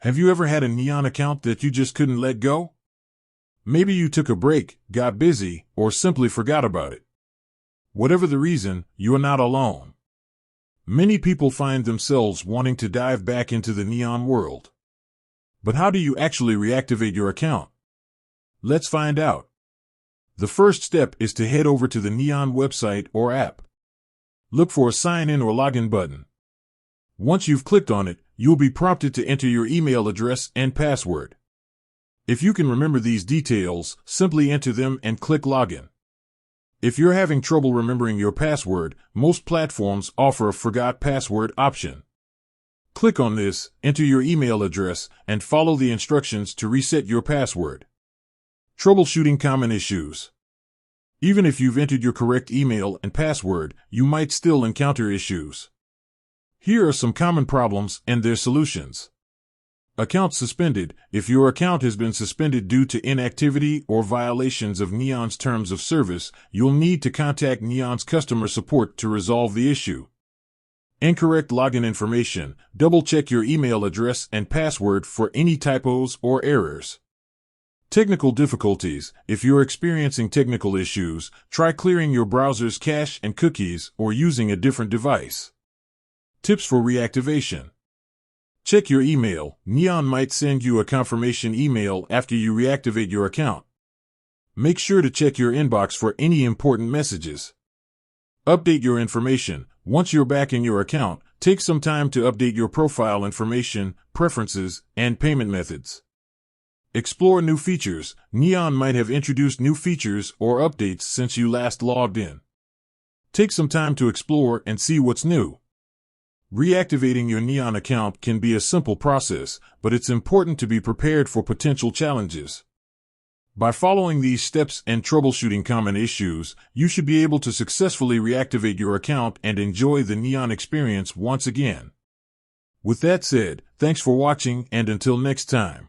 Have you ever had a Neon account that you just couldn't let go? Maybe you took a break, got busy, or simply forgot about it. Whatever the reason, you are not alone. Many people find themselves wanting to dive back into the Neon world. But how do you actually reactivate your account? Let's find out. The first step is to head over to the Neon website or app. Look for a sign in or login button. Once you've clicked on it, you'll be prompted to enter your email address and password. If you can remember these details, simply enter them and click Login. If you're having trouble remembering your password, most platforms offer a Forgot Password option. Click on this, enter your email address, and follow the instructions to reset your password. Troubleshooting common issues. Even if you've entered your correct email and password, you might still encounter issues. Here are some common problems and their solutions. Account suspended. If your account has been suspended due to inactivity or violations of Neon's terms of service, you'll need to contact Neon's customer support to resolve the issue. Incorrect login information. Double-check your email address and password for any typos or errors. Technical difficulties. If you're experiencing technical issues, try clearing your browser's cache and cookies or using a different device. Tips for reactivation. Check your email. Neon might send you a confirmation email after you reactivate your account. Make sure to check your inbox for any important messages. Update your information. Once you're back in your account, take some time to update your profile information, preferences, and payment methods. Explore new features. Neon might have introduced new features or updates since you last logged in. Take some time to explore and see what's new. Reactivating your Neon account can be a simple process, but it's important to be prepared for potential challenges. By following these steps and troubleshooting common issues, you should be able to successfully reactivate your account and enjoy the Neon experience once again. With that said, thanks for watching, and until next time.